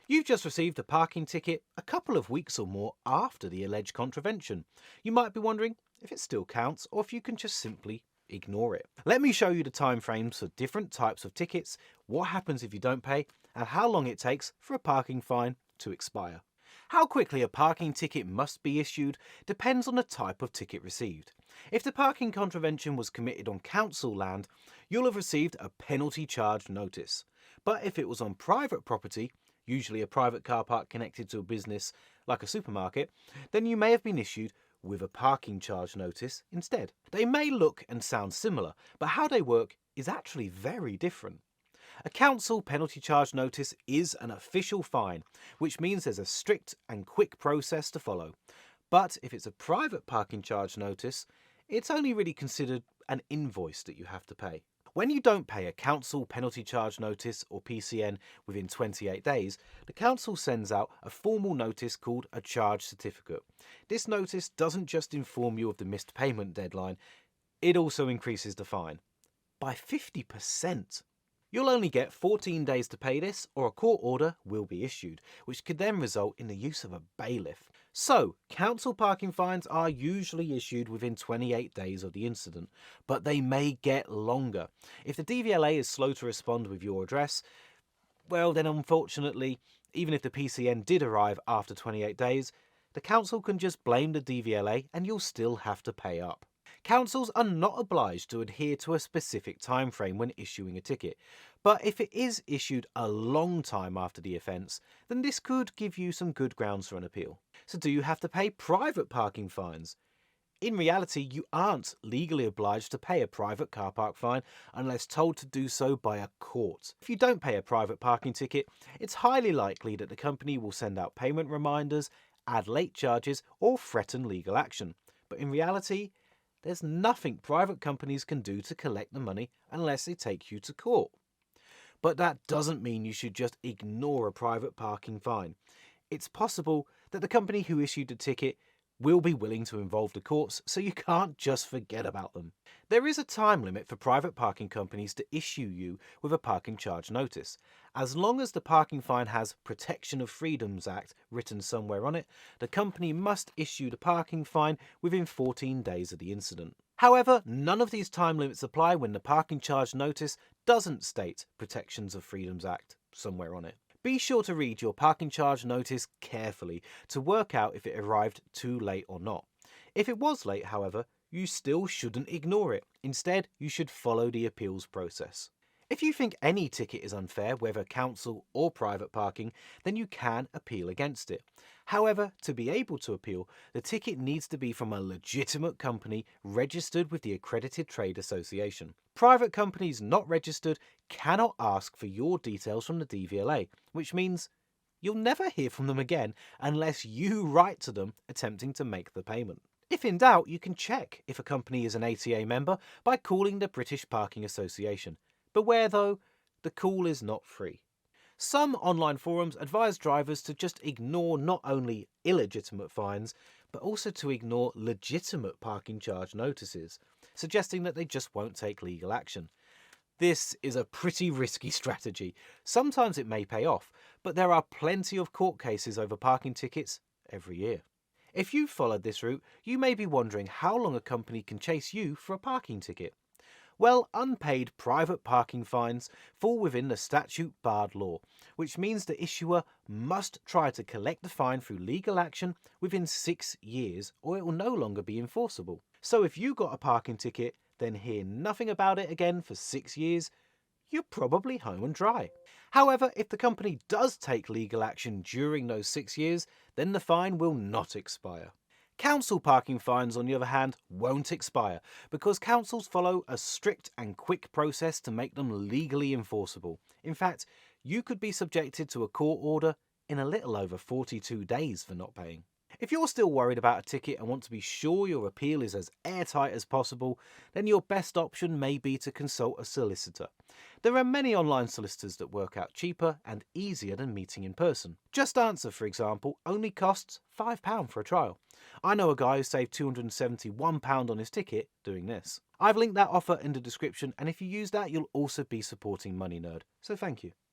You've just received a parking ticket a couple of weeks or more after the alleged contravention. You might be wondering if it still counts or if you can just simply ignore it. Let me show you the timeframes for different types of tickets, what happens if you don't pay, and how long it takes for a parking fine to expire. How quickly a parking ticket must be issued depends on the type of ticket received. If the parking contravention was committed on council land, you'll have received a penalty charge notice. But if it was on private property, usually a private car park connected to a business like a supermarket, then you may have been issued with a parking charge notice instead. They may look and sound similar, but how they work is actually very different. A council penalty charge notice is an official fine, which means there's a strict and quick process to follow. But if it's a private parking charge notice, it's only really considered an invoice that you have to pay. When you don't pay a council penalty charge notice or PCN within 28 days, the council sends out a formal notice called a charge certificate. This notice doesn't just inform you of the missed payment deadline, it also increases the fine by 50%. You'll only get 14 days to pay this, or a court order will be issued, which could then result in the use of a bailiff. So, council parking fines are usually issued within 28 days of the incident, but they may get longer. If the DVLA is slow to respond with your address, well then unfortunately, even if the PCN did arrive after 28 days, the council can just blame the DVLA and you'll still have to pay up. Councils are not obliged to adhere to a specific time frame when issuing a ticket, but if it is issued a long time after the offence, then this could give you some good grounds for an appeal. So do you have to pay private parking fines? In reality, you aren't legally obliged to pay a private car park fine unless told to do so by a court. If you don't pay a private parking ticket, it's highly likely that the company will send out payment reminders, add late charges, or threaten legal action. But in reality, there's nothing private companies can do to collect the money unless they take you to court. But that doesn't mean you should just ignore a private parking fine. It's possible that the company who issued the ticket will be willing to involve the courts, so you can't just forget about them. There is a time limit for private parking companies to issue you with a parking charge notice. As long as the parking fine has Protection of Freedoms Act written somewhere on it, the company must issue the parking fine within 14 days of the incident. However, none of these time limits apply when the parking charge notice doesn't state Protections of Freedoms Act somewhere on it. Be sure to read your parking charge notice carefully to work out if it arrived too late or not. If it was late, however, you still shouldn't ignore it. Instead, you should follow the appeals process. If you think any ticket is unfair, whether council or private parking, then you can appeal against it. However, to be able to appeal, the ticket needs to be from a legitimate company registered with the Accredited Trade Association. Private companies not registered cannot ask for your details from the DVLA, which means you'll never hear from them again unless you write to them attempting to make the payment. If in doubt, you can check if a company is an ATA member by calling the British Parking Association. Beware though, the call is not free. Some online forums advise drivers to just ignore not only illegitimate fines, but also to ignore legitimate parking charge notices, suggesting that they just won't take legal action. This is a pretty risky strategy. Sometimes it may pay off, but there are plenty of court cases over parking tickets every year. If you've followed this route, you may be wondering how long a company can chase you for a parking ticket. Well, unpaid private parking fines fall within the statute-barred law, which means the issuer must try to collect the fine through legal action within 6 years or it will no longer be enforceable. So if you got a parking ticket, then hear nothing about it again for 6 years, you're probably home and dry. However, if the company does take legal action during those 6 years, then the fine will not expire. Council parking fines, on the other hand, won't expire because councils follow a strict and quick process to make them legally enforceable. In fact, you could be subjected to a court order in a little over 42 days for not paying. If you're still worried about a ticket and want to be sure your appeal is as airtight as possible, then your best option may be to consult a solicitor. There are many online solicitors that work out cheaper and easier than meeting in person. JustAnswer, for example, only costs £5 for a trial. I know a guy who saved £271 on his ticket doing this. I've linked that offer in the description, and if you use that, you'll also be supporting Money Nerd, so thank you.